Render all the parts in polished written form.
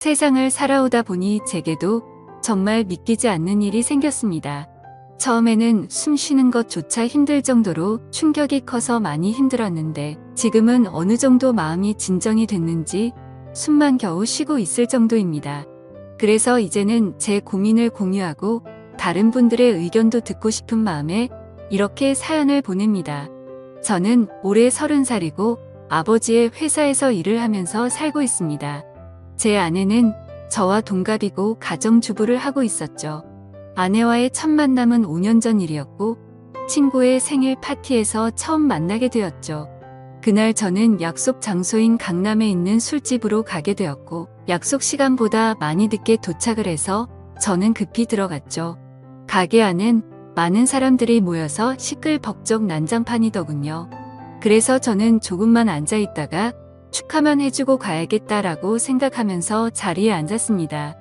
세상을 살아오다 보니 제게도 정말 믿기지 않는 일이 생겼습니다. 처음에는 숨 쉬는 것조차 힘들 정도로 충격이 커서 많이 힘들었는데 지금은 어느 정도 마음이 진정이 됐는지 숨만 겨우 쉬고 있을 정도입니다. 그래서 이제는 제 고민을 공유하고 다른 분들의 의견도 듣고 싶은 마음에 이렇게 사연을 보냅니다. 저는 올해 30살이고 아버지의 회사에서 일을 하면서 살고 있습니다. 제 아내는 저와 동갑이고 가정주부를 하고 있었죠. 아내와의 첫 만남은 5년 전 일이었고 친구의 생일 파티에서 처음 만나게 되었죠. 그날 저는 약속 장소인 강남에 있는 술집으로 가게 되었고 약속 시간보다 많이 늦게 도착을 해서 저는 급히 들어갔죠. 가게 안은 많은 사람들이 모여서 시끌벅적 난장판이더군요. 그래서 저는 조금만 앉아 있다가 축하만 해주고 가야겠다라고 생각하면서 자리에 앉았습니다.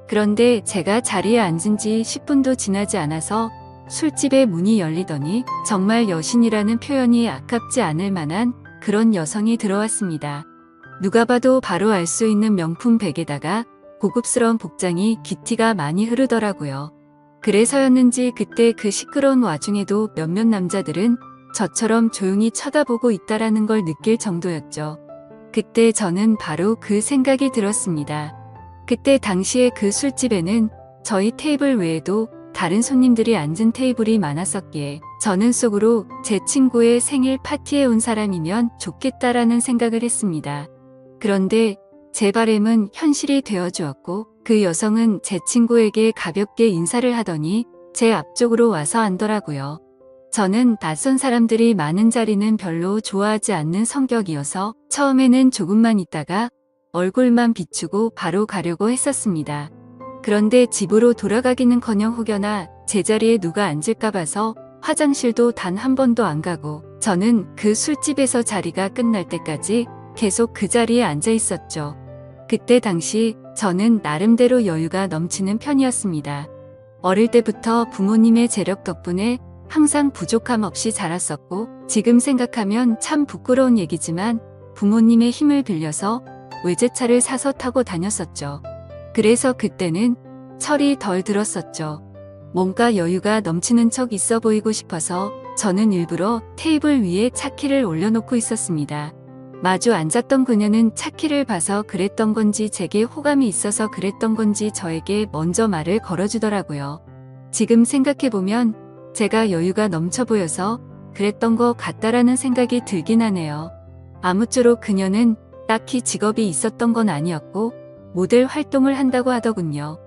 그런데 제가 자리에 앉은 지 10분도 지나지 않아서 술집의 문이 열리더니 정말 여신이라는 표현이 아깝지 않을 만한 그런 여성이 들어왔습니다. 누가 봐도 바로 알 수 있는 명품 백에다가 고급스러운 복장이 기티가 많이 흐르더라고요. 그래서였는지 그때 그 시끄러운 와중에도 몇몇 남자들은 저처럼 조용히 쳐다보고 있다라는 걸 느낄 정도였죠. 그때 저는 바로 그 생각이 들었습니다. 그때 당시에 그 술집에는 저희 테이블 외에도 다른 손님들이 앉은 테이블이 많았었기에 저는 속으로 제 친구의 생일 파티에 온 사람이면 좋겠다라는 생각을 했습니다. 그런데 제 바람은 현실이 되어주었고 그 여성은 제 친구에게 가볍게 인사를 하더니 제 앞쪽으로 와서 앉더라고요. 저는 낯선 사람들이 많은 자리는 별로 좋아하지 않는 성격이어서 처음에는 조금만 있다가 얼굴만 비추고 바로 가려고 했었습니다. 그런데 집으로 돌아가기는커녕 혹여나 제 자리에 누가 앉을까 봐서 화장실도 단 한 번도 안 가고 저는 그 술집에서 자리가 끝날 때까지 계속 그 자리에 앉아 있었죠. 그때 당시 저는 나름대로 여유가 넘치는 편이었습니다. 어릴 때부터 부모님의 재력 덕분에 항상 부족함 없이 자랐었고 지금 생각하면 참 부끄러운 얘기지만 부모님의 힘을 빌려서 외제차를 사서 타고 다녔었죠. 그래서 그때는 철이 덜 들었었죠. 뭔가 여유가 넘치는 척 있어 보이고 싶어서 저는 일부러 테이블 위에 차키를 올려놓고 있었습니다. 마주 앉았던 그녀는 차키를 봐서 그랬던 건지 제게 호감이 있어서 그랬던 건지 저에게 먼저 말을 걸어주더라고요. 지금 생각해보면 제가 여유가 넘쳐 보여서 그랬던 것 같다라는 생각이 들긴 하네요. 아무쪼록 그녀는 딱히 직업이 있었던 건 아니었고 모델 활동을 한다고 하더군요.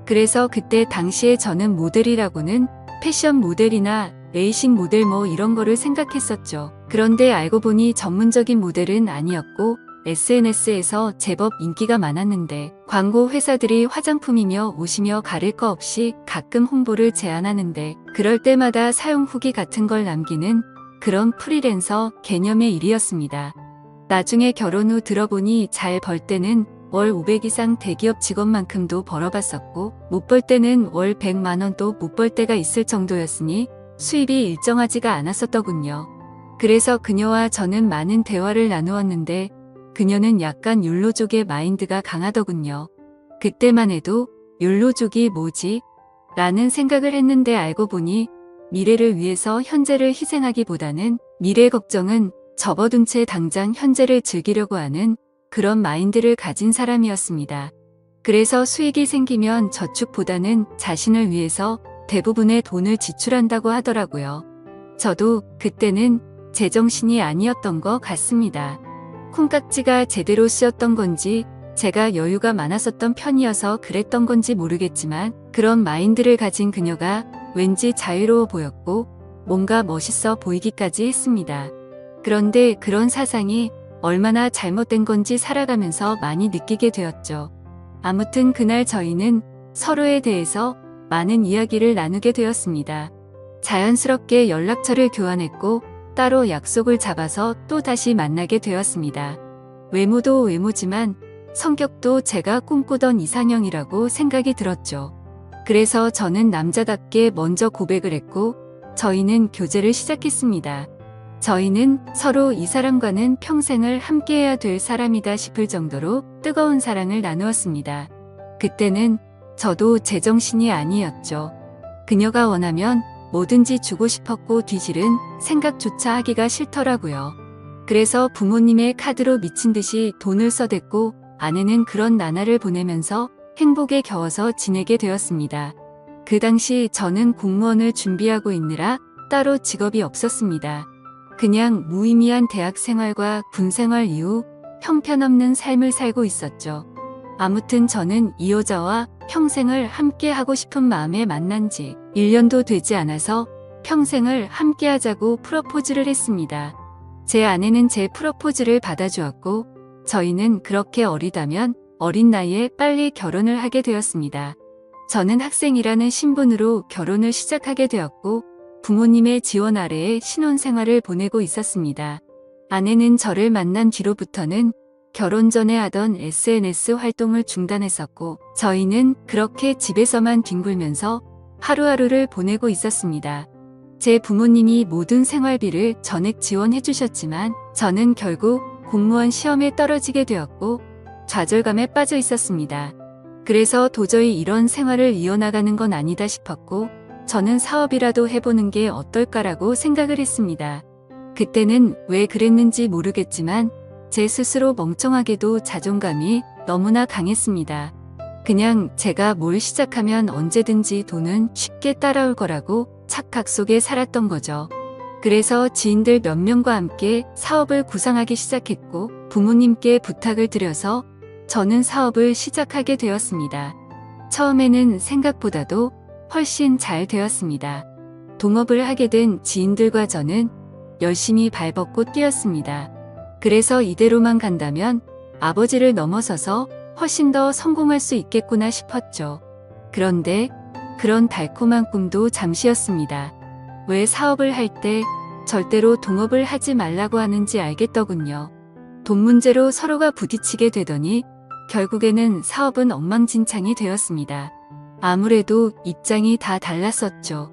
그래서 그때 당시에 저는 모델이라고는 패션 모델이나 레이싱 모델 뭐 이런 거를 생각했었죠. 그런데 알고 보니 전문적인 모델은 아니었고 SNS에서 제법 인기가 많았는데 광고 회사들이 화장품이며 옷이며 가릴 거 없이 가끔 홍보를 제안하는데 그럴 때마다 사용 후기 같은 걸 남기는 그런 프리랜서 개념의 일이었습니다. 나중에 결혼 후 들어보니 잘 벌 때는 월 500 이상 대기업 직원만큼도 벌어봤었고 못 벌 때는 월 100만 원도 못 벌 때가 있을 정도였으니 수입이 일정하지가 않았었더군요. 그래서 그녀와 저는 많은 대화를 나누었는데 그녀는 약간 욜로족의 마인드가 강하더군요. 그때만 해도 욜로족이 뭐지? 라는 생각을 했는데 알고 보니 미래를 위해서 현재를 희생하기보다는 미래 걱정은 접어둔 채 당장 현재를 즐기려고 하는 그런 마인드를 가진 사람이었습니다. 그래서 수익이 생기면 저축보다는 자신을 위해서 대부분의 돈을 지출한다고 하더라고요. 저도 그때는 제정신이 아니었던 것 같습니다. 콩깍지가 제대로 쓰였던 건지 제가 여유가 많았었던 편이어서 그랬던 건지 모르겠지만 그런 마인드를 가진 그녀가 왠지 자유로워 보였고 뭔가 멋있어 보이기까지 했습니다. 그런데 그런 사상이 얼마나 잘못된 건지 살아가면서 많이 느끼게 되었죠. 아무튼 그날 저희는 서로에 대해서 많은 이야기를 나누게 되었습니다. 자연스럽게 연락처를 교환했고 따로 약속을 잡아서 또 다시 만나게 되었습니다. 외모도 외모지만 성격도 제가 꿈꾸던 이상형이라고 생각이 들었죠. 그래서 저는 남자답게 먼저 고백을 했고 저희는 교제를 시작했습니다. 저희는 서로 이 사람과는 평생을 함께해야 될 사람이다 싶을 정도로 뜨거운 사랑을 나누었습니다. 그때는 저도 제정신이 아니었죠. 그녀가 원하면 뭐든지 주고 싶었고 뒤질은 생각조차 하기가 싫더라고요. 그래서 부모님의 카드로 미친 듯이 돈을 써댔고 아내는 그런 나날을 보내면서 행복에 겨워서 지내게 되었습니다. 그 당시 저는 공무원을 준비하고 있느라 따로 직업이 없었습니다. 그냥 무의미한 대학 생활과 군 생활 이후 형편없는 삶을 살고 있었죠. 아무튼 저는 이 여자와 평생을 함께 하고 싶은 마음에 만난 지 1년도 되지 않아서 평생을 함께 하자고 프로포즈를 했습니다. 제 아내는 제 프로포즈를 받아주었고 저희는 그렇게 어리다면 어린 나이에 빨리 결혼을 하게 되었습니다. 저는 학생이라는 신분으로 결혼을 시작하게 되었고 부모님의 지원 아래에 신혼생활을 보내고 있었습니다. 아내는 저를 만난 뒤로부터는 결혼 전에 하던 SNS 활동을 중단했었고 저희는 그렇게 집에서만 뒹굴면서 하루하루를 보내고 있었습니다. 제 부모님이 모든 생활비를 전액 지원해 주셨지만 저는 결국 공무원 시험에 떨어지게 되었고 좌절감에 빠져 있었습니다. 그래서 도저히 이런 생활을 이어나가는 건 아니다 싶었고 저는 사업이라도 해보는 게 어떨까라고 생각을 했습니다. 그때는 왜 그랬는지 모르겠지만 제 스스로 멍청하게도 자존감이 너무나 강했습니다. 그냥 제가 뭘 시작하면 언제든지 돈은 쉽게 따라올 거라고 착각 속에 살았던 거죠. 그래서 지인들 몇 명과 함께 사업을 구상하기 시작했고 부모님께 부탁을 드려서 저는 사업을 시작하게 되었습니다. 처음에는 생각보다도 훨씬 잘 되었습니다. 동업을 하게 된 지인들과 저는 열심히 발벗고 뛰었습니다. 그래서 이대로만 간다면 아버지를 넘어서서 훨씬 더 성공할 수 있겠구나 싶었죠. 그런데 그런 달콤한 꿈도 잠시였습니다. 왜 사업을 할 때 절대로 동업을 하지 말라고 하는지 알겠더군요. 돈 문제로 서로가 부딪히게 되더니 결국에는 사업은 엉망진창이 되었습니다. 아무래도 입장이 다 달랐었죠.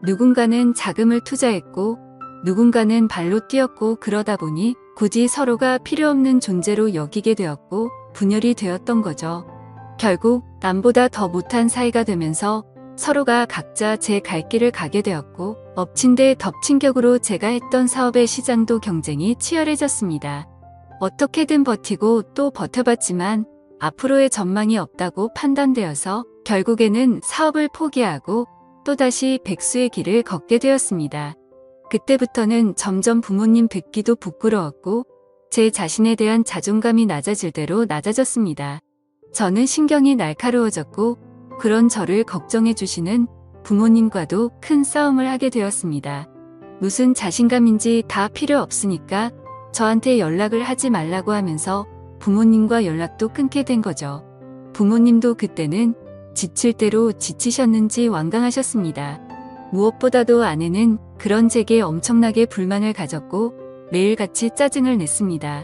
누군가는 자금을 투자했고 누군가는 발로 뛰었고 그러다 보니 굳이 서로가 필요 없는 존재로 여기게 되었고 분열이 되었던 거죠. 결국 남보다 더 못한 사이가 되면서 서로가 각자 제 갈 길을 가게 되었고 엎친 데 덮친 격으로 제가 했던 사업의 시장도 경쟁이 치열해졌습니다. 어떻게든 버티고 또 버텨봤지만 앞으로의 전망이 없다고 판단되어서 결국에는 사업을 포기하고 또다시 백수의 길을 걷게 되었습니다. 그때부터는 점점 부모님 뵙기도 부끄러웠고 제 자신에 대한 자존감이 낮아질 대로 낮아졌습니다. 저는 신경이 날카로워졌고 그런 저를 걱정해 주시는 부모님과도 큰 싸움을 하게 되었습니다. 무슨 자신감인지 다 필요 없으니까 저한테 연락을 하지 말라고 하면서 부모님과 연락도 끊게 된 거죠. 부모님도 그때는 지칠 대로 지치셨는지 완강하셨습니다. 무엇보다도 아내는 그런 제게 엄청나게 불만을 가졌고 매일같이 짜증을 냈습니다.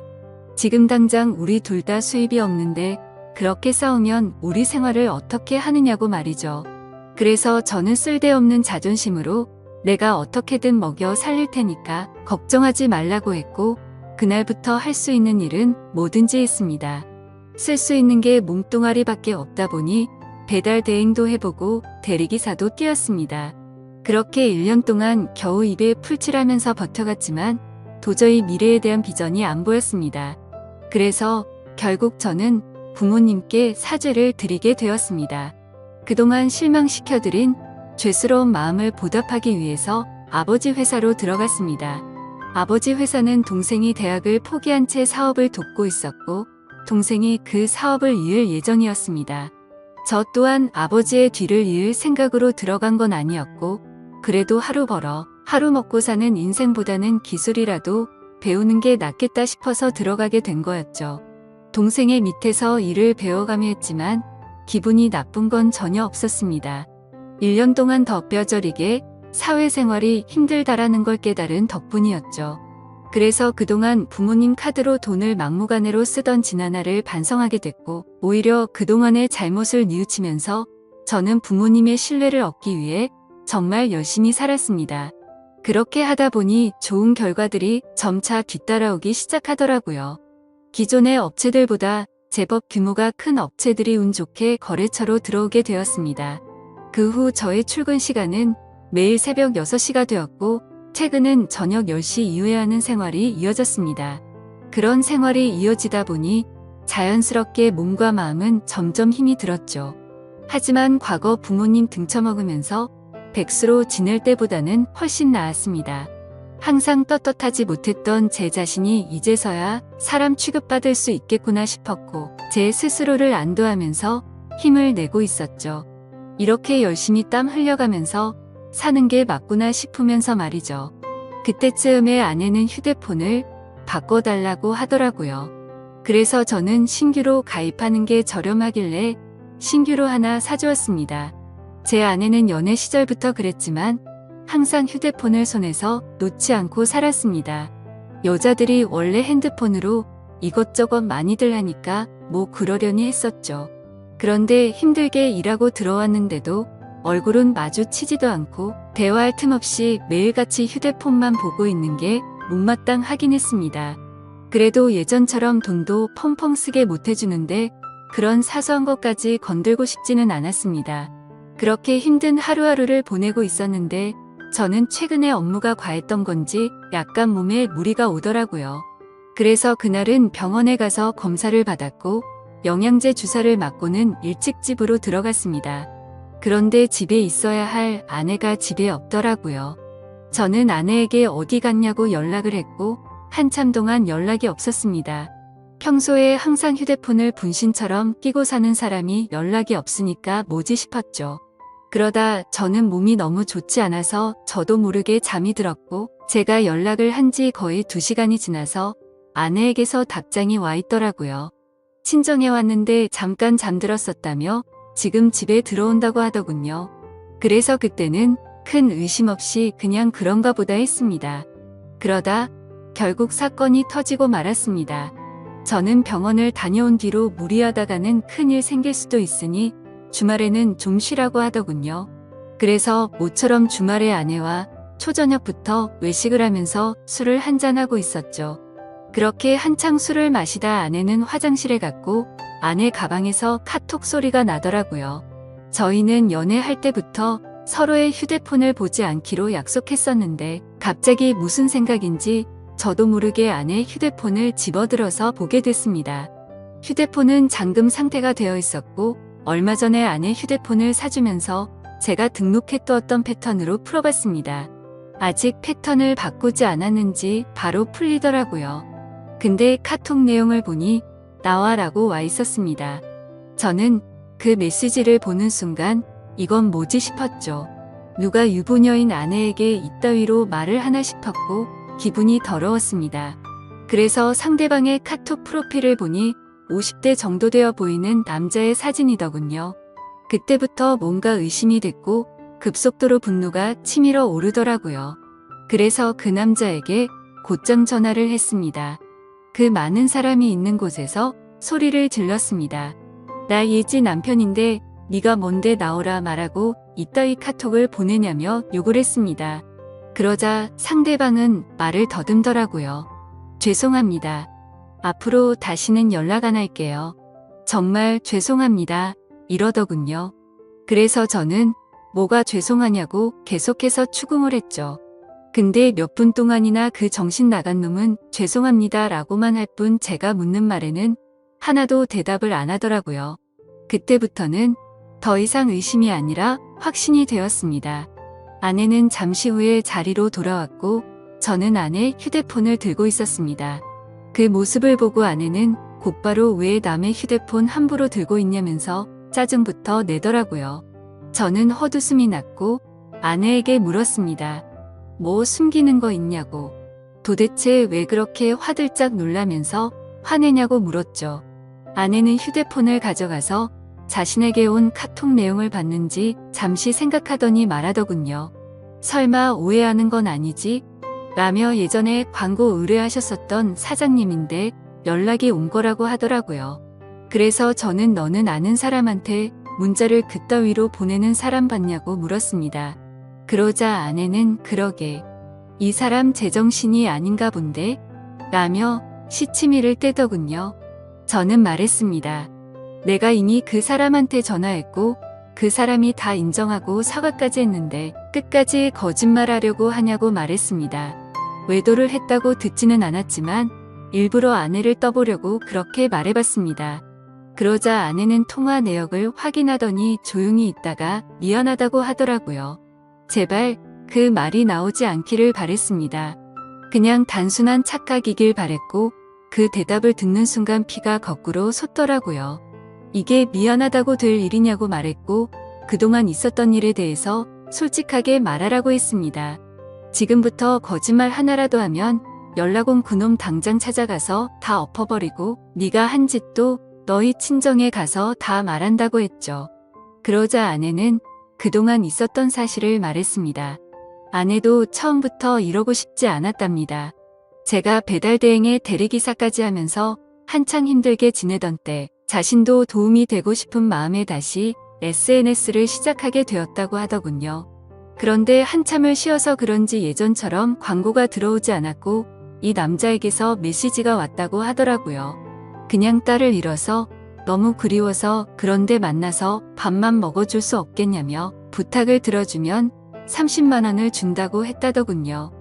지금 당장 우리 둘 다 수입이 없는데 그렇게 싸우면 우리 생활을 어떻게 하느냐고 말이죠. 그래서 저는 쓸데없는 자존심으로 내가 어떻게든 먹여 살릴 테니까 걱정하지 말라고 했고 그날부터 할 수 있는 일은 뭐든지 했습니다. 쓸 수 있는 게 몸뚱아리밖에 없다 보니 배달 대행도 해보고 대리기사도 뛰었습니다. 그렇게 1년 동안 겨우 입에 풀칠하면서 버텨갔지만 도저히 미래에 대한 비전이 안 보였습니다. 그래서 결국 저는 부모님께 사죄를 드리게 되었습니다. 그동안 실망시켜드린 죄스러운 마음을 보답하기 위해서 아버지 회사로 들어갔습니다. 아버지 회사는 동생이 대학을 포기한 채 사업을 돕고 있었고 동생이 그 사업을 이을 예정이었습니다. 저 또한 아버지의 뒤를 이을 생각으로 들어간 건 아니었고 그래도 하루 벌어 하루 먹고 사는 인생보다는 기술이라도 배우는 게 낫겠다 싶어서 들어가게 된 거였죠. 동생의 밑에서 일을 배워가며 했지만 기분이 나쁜 건 전혀 없었습니다. 1년 동안 더 뼈저리게 사회생활이 힘들다라는 걸 깨달은 덕분이었죠. 그래서 그동안 부모님 카드로 돈을 막무가내로 쓰던 지나날을 반성하게 됐고 오히려 그동안의 잘못을 뉘우치면서 저는 부모님의 신뢰를 얻기 위해 정말 열심히 살았습니다. 그렇게 하다 보니 좋은 결과들이 점차 뒤따라오기 시작하더라고요. 기존의 업체들보다 제법 규모가 큰 업체들이 운 좋게 거래처로 들어오게 되었습니다. 그 후 저의 출근 시간은 매일 새벽 6시가 되었고 퇴근은 저녁 10시 이후에 하는 생활이 이어졌습니다. 그런 생활이 이어지다 보니 자연스럽게 몸과 마음은 점점 힘이 들었죠. 하지만 과거 부모님 등쳐먹으면서 백수로 지낼 때보다는 훨씬 나았습니다. 항상 떳떳하지 못했던 제 자신이 이제서야 사람 취급받을 수 있겠구나 싶었고 제 스스로를 안도하면서 힘을 내고 있었죠. 이렇게 열심히 땀 흘려가면서 사는 게 맞구나 싶으면서 말이죠. 그때쯤에 아내는 휴대폰을 바꿔달라고 하더라고요. 그래서 저는 신규로 가입하는 게 저렴하길래 신규로 하나 사주었습니다. 제 아내는 연애 시절부터 그랬지만 항상 휴대폰을 손에서 놓지 않고 살았습니다. 여자들이 원래 핸드폰으로 이것저것 많이들 하니까 뭐 그러려니 했었죠. 그런데 힘들게 일하고 들어왔는데도 얼굴은 마주치지도 않고 대화할 틈 없이 매일같이 휴대폰만 보고 있는 게 못마땅하긴 했습니다. 그래도 예전처럼 돈도 펑펑 쓰게 못해주는데 그런 사소한 것까지 건들고 싶지는 않았습니다. 그렇게 힘든 하루하루를 보내고 있었는데 저는 최근에 업무가 과했던 건지 약간 몸에 무리가 오더라고요. 그래서 그날은 병원에 가서 검사를 받았고 영양제 주사를 맞고는 일찍 집으로 들어갔습니다. 그런데 집에 있어야 할 아내가 집에 없더라고요. 저는 아내에게 어디 갔냐고 연락을 했고 한참 동안 연락이 없었습니다. 평소에 항상 휴대폰을 분신처럼 끼고 사는 사람이 연락이 없으니까 뭐지 싶었죠. 그러다 저는 몸이 너무 좋지 않아서 저도 모르게 잠이 들었고 제가 연락을 한 지 거의 2시간이 지나서 아내에게서 답장이 와 있더라고요. 친정에 왔는데 잠깐 잠들었었다며 지금 집에 들어온다고 하더군요. 그래서 그때는 큰 의심 없이 그냥 그런가 보다 했습니다. 그러다 결국 사건이 터지고 말았습니다. 저는 병원을 다녀온 뒤로 무리하다가는 큰일 생길 수도 있으니 주말에는 좀 쉬라고 하더군요. 그래서 모처럼 주말에 아내와 초저녁부터 외식을 하면서 술을 한잔하고 있었죠. 그렇게 한창 술을 마시다 아내는 화장실에 갔고 아내 가방에서 카톡 소리가 나더라고요. 저희는 연애할 때부터 서로의 휴대폰을 보지 않기로 약속했었는데 갑자기 무슨 생각인지 저도 모르게 아내 휴대폰을 집어들어서 보게 됐습니다. 휴대폰은 잠금 상태가 되어 있었고 얼마 전에 아내 휴대폰을 사주면서 제가 등록해두었던 패턴으로 풀어봤습니다. 아직 패턴을 바꾸지 않았는지 바로 풀리더라고요. 근데 카톡 내용을 보니 나와라고 와 있었습니다. 저는 그 메시지를 보는 순간 이건 뭐지 싶었죠. 누가 유부녀인 아내에게 이따위로 말을 하나 싶었고 기분이 더러웠습니다. 그래서 상대방의 카톡 프로필을 보니 50대 정도 되어 보이는 남자의 사진이더군요. 그때부터 뭔가 의심이 됐고 급속도로 분노가 치밀어 오르더라고요. 그래서 그 남자에게 곧장 전화를 했습니다. 그 많은 사람이 있는 곳에서 소리를 질렀습니다. 나 예지 남편인데 네가 뭔데 나오라 말하고 이따위 카톡을 보내냐며 욕을 했습니다. 그러자 상대방은 말을 더듬더라고요. 죄송합니다. 앞으로 다시는 연락 안 할게요. 정말 죄송합니다. 이러더군요. 그래서 저는 뭐가 죄송하냐고 계속해서 추궁을 했죠. 근데 몇 분 동안이나 그 정신 나간 놈은 죄송합니다 라고만 할 뿐 제가 묻는 말에는 하나도 대답을 안 하더라고요. 그때부터는 더 이상 의심이 아니라 확신이 되었습니다. 아내는 잠시 후에 자리로 돌아왔고 저는 아내 휴대폰을 들고 있었습니다. 그 모습을 보고 아내는 곧바로 왜 남의 휴대폰 함부로 들고 있냐면서 짜증부터 내더라고요. 저는 헛웃음이 났고 아내에게 물었습니다. 뭐 숨기는 거 있냐고. 도대체 왜 그렇게 화들짝 놀라면서 화내냐고 물었죠. 아내는 휴대폰을 가져가서 자신에게 온 카톡 내용을 봤는지 잠시 생각하더니 말하더군요. 설마 오해하는 건 아니지? 라며 예전에 광고 의뢰하셨었던 사장님인데 연락이 온 거라고 하더라고요. 그래서 저는 너는 아는 사람한테 문자를 그따위로 보내는 사람 봤냐고 물었습니다. 그러자 아내는 그러게 이 사람 제정신이 아닌가 본데? 라며 시치미를 떼더군요. 저는 말했습니다. 내가 이미 그 사람한테 전화했고 그 사람이 다 인정하고 사과까지 했는데 끝까지 거짓말하려고 하냐고 말했습니다. 외도를 했다고 듣지는 않았지만 일부러 아내를 떠보려고 그렇게 말해봤습니다. 그러자 아내는 통화 내역을 확인하더니 조용히 있다가 미안하다고 하더라고요. 제발 그 말이 나오지 않기를 바랬습니다. 그냥 단순한 착각이길 바랬고 그 대답을 듣는 순간 피가 거꾸로 솟더라고요. 이게 미안하다고 될 일이냐고 말했고 그동안 있었던 일에 대해서 솔직하게 말하라고 했습니다. 지금부터 거짓말 하나라도 하면 연락 온 그놈 당장 찾아가서 다 엎어버리고 네가 한 짓도 너희 친정에 가서 다 말한다고 했죠. 그러자 아내는 그동안 있었던 사실을 말했습니다. 아내도 처음부터 이러고 싶지 않았답니다. 제가 배달 대행의 대리기사까지 하면서 한창 힘들게 지내던 때 자신도 도움이 되고 싶은 마음에 다시 SNS를 시작하게 되었다고 하더군요. 그런데 한참을 쉬어서 그런지 예전처럼 광고가 들어오지 않았고 이 남자에게서 메시지가 왔다고 하더라고요. 그냥 딸을 잃어서 너무 그리워서 그런데 만나서 밥만 먹어줄 수 없겠냐며 부탁을 들어주면 30만 원을 준다고 했다더군요.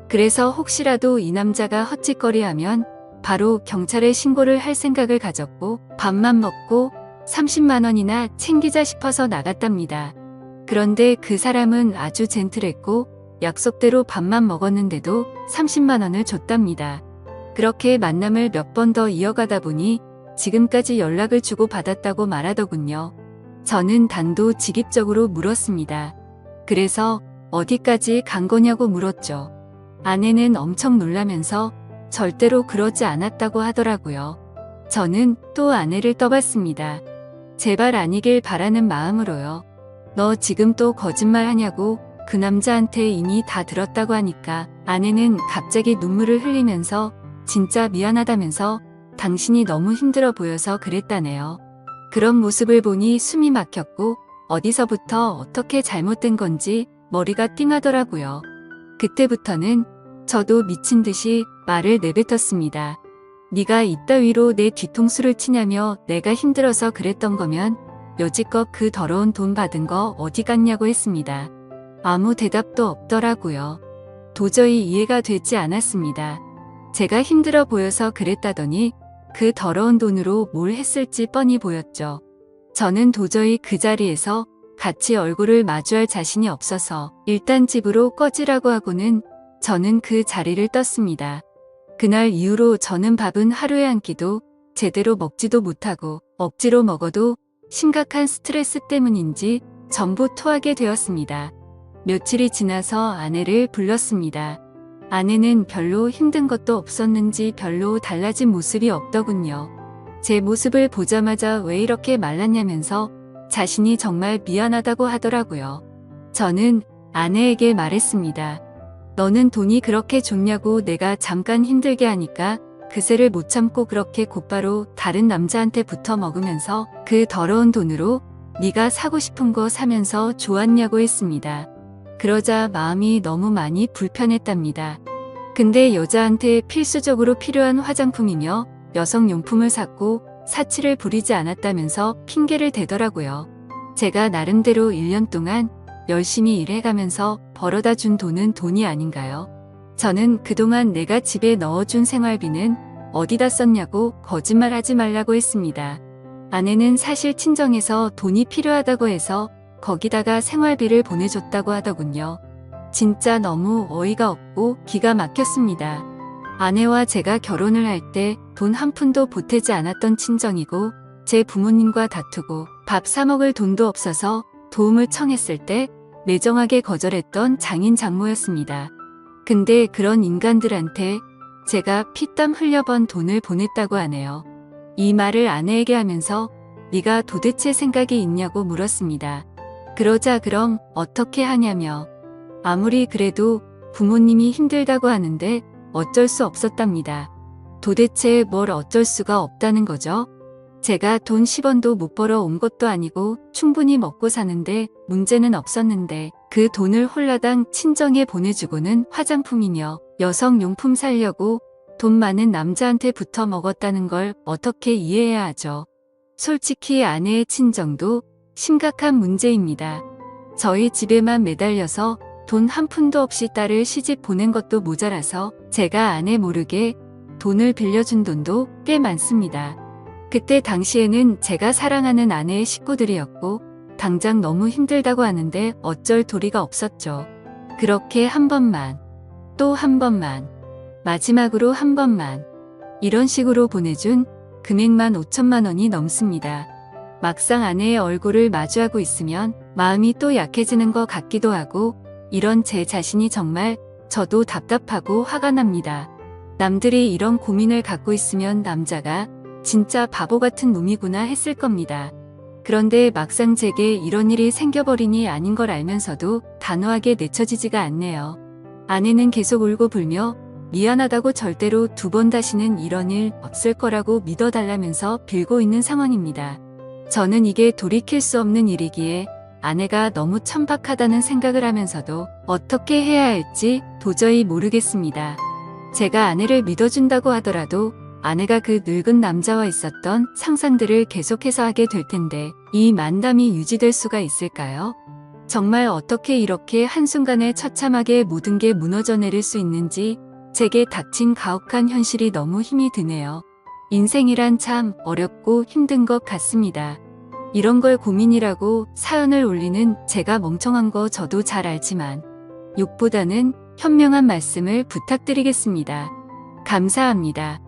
그래서 혹시라도 이 남자가 헛짓거리하면 바로 경찰에 신고를 할 생각을 가졌고 밥만 먹고 30만 원이나 챙기자 싶어서 나갔답니다. 그런데 그 사람은 아주 젠틀했고 약속대로 밥만 먹었는데도 30만 원을 줬답니다. 그렇게 만남을 몇 번 더 이어가다 보니 지금까지 연락을 주고 받았다고 말하더군요. 저는 단도직입적으로 물었습니다. 그래서 어디까지 간 거냐고 물었죠. 아내는 엄청 놀라면서 절대로 그러지 않았다고 하더라고요. 저는 또 아내를 떠봤습니다. 제발 아니길 바라는 마음으로요. 너 지금 또 거짓말 하냐고 그 남자한테 이미 다 들었다고 하니까 아내는 갑자기 눈물을 흘리면서 진짜 미안하다면서 당신이 너무 힘들어 보여서 그랬다네요. 그런 모습을 보니 숨이 막혔고 어디서부터 어떻게 잘못된 건지 머리가 띵하더라고요. 그때부터는 저도 미친 듯이 말을 내뱉었습니다. 네가 이따위로 내 뒤통수를 치냐며 내가 힘들어서 그랬던 거면 여지껏 그 더러운 돈 받은 거 어디 갔냐고 했습니다. 아무 대답도 없더라고요. 도저히 이해가 되지 않았습니다. 제가 힘들어 보여서 그랬다더니 그 더러운 돈으로 뭘 했을지 뻔히 보였죠. 저는 도저히 그 자리에서 같이 얼굴을 마주할 자신이 없어서 일단 집으로 꺼지라고 하고는 저는 그 자리를 떴습니다. 그날 이후로 저는 밥은 하루에 한 끼도 제대로 먹지도 못하고 억지로 먹어도 심각한 스트레스 때문인지 전부 토하게 되었습니다. 며칠이 지나서 아내를 불렀습니다. 아내는 별로 힘든 것도 없었는지 별로 달라진 모습이 없더군요. 제 모습을 보자마자 왜 이렇게 말랐냐면서 자신이 정말 미안하다고 하더라고요. 저는 아내에게 말했습니다. 너는 돈이 그렇게 좋냐고 내가 잠깐 힘들게 하니까 그새를 못 참고 그렇게 곧바로 다른 남자한테 붙어 먹으면서 그 더러운 돈으로 네가 사고 싶은 거 사면서 좋았냐고 했습니다. 그러자 마음이 너무 많이 불편했답니다. 근데 여자한테 필수적으로 필요한 화장품이며 여성용품을 샀고 사치를 부리지 않았다면서 핑계를 대더라고요. 제가 나름대로 1년 동안 열심히 일해가면서 벌어다 준 돈은 돈이 아닌가요? 저는 그동안 내가 집에 넣어준 생활비는 어디다 썼냐고 거짓말하지 말라고 했습니다. 아내는 사실 친정에서 돈이 필요하다고 해서 거기다가 생활비를 보내줬다고 하더군요. 진짜 너무 어이가 없고 기가 막혔습니다. 아내와 제가 결혼을 할 때 돈 한 푼도 보태지 않았던 친정이고 제 부모님과 다투고 밥 사 먹을 돈도 없어서 도움을 청했을 때 매정하게 거절했던 장인 장모였습니다. 근데 그런 인간들한테 제가 피땀 흘려 번 돈을 보냈다고 하네요. 이 말을 아내에게 하면서 네가 도대체 생각이 있냐고 물었습니다. 그러자 그럼 어떻게 하냐며 아무리 그래도 부모님이 힘들다고 하는데 어쩔 수 없었답니다. 도대체 뭘 어쩔 수가 없다는 거죠? 제가 돈 10원도 못 벌어 온 것도 아니고 충분히 먹고 사는데 문제는 없었는데 그 돈을 홀라당 친정에 보내주고는 화장품이며 여성용품 사려고 돈 많은 남자한테 붙어 먹었다는 걸 어떻게 이해해야 하죠. 솔직히 아내의 친정도 심각한 문제입니다. 저희 집에만 매달려서 돈 한 푼도 없이 딸을 시집 보낸 것도 모자라서 제가 아내 모르게 돈을 빌려준 돈도 꽤 많습니다. 그때 당시에는 제가 사랑하는 아내의 식구들이었고 당장 너무 힘들다고 하는데 어쩔 도리가 없었죠. 그렇게 한 번만, 또 한 번만, 마지막으로 한 번만 이런 식으로 보내준 금액만 5천만 원이 넘습니다. 막상 아내의 얼굴을 마주하고 있으면 마음이 또 약해지는 것 같기도 하고 이런 제 자신이 정말 저도 답답하고 화가 납니다. 남들이 이런 고민을 갖고 있으면 남자가 진짜 바보 같은 놈이구나 했을 겁니다. 그런데 막상 제게 이런 일이 생겨버리니 아닌 걸 알면서도 단호하게 내쳐지지가 않네요. 아내는 계속 울고 불며 미안하다고 절대로 두 번 다시는 이런 일 없을 거라고 믿어달라면서 빌고 있는 상황입니다. 저는 이게 돌이킬 수 없는 일이기에 아내가 너무 천박하다는 생각을 하면서도 어떻게 해야 할지 도저히 모르겠습니다. 제가 아내를 믿어준다고 하더라도 아내가 그 늙은 남자와 있었던 상상들을 계속해서 하게 될 텐데 이 만담이 유지될 수가 있을까요? 정말 어떻게 이렇게 한순간에 처참하게 모든 게 무너져 내릴 수 있는지 제게 닥친 가혹한 현실이 너무 힘이 드네요. 인생이란 참 어렵고 힘든 것 같습니다. 이런 걸 고민이라고 사연을 올리는 제가 멍청한 거 저도 잘 알지만 욕보다는 현명한 말씀을 부탁드리겠습니다. 감사합니다.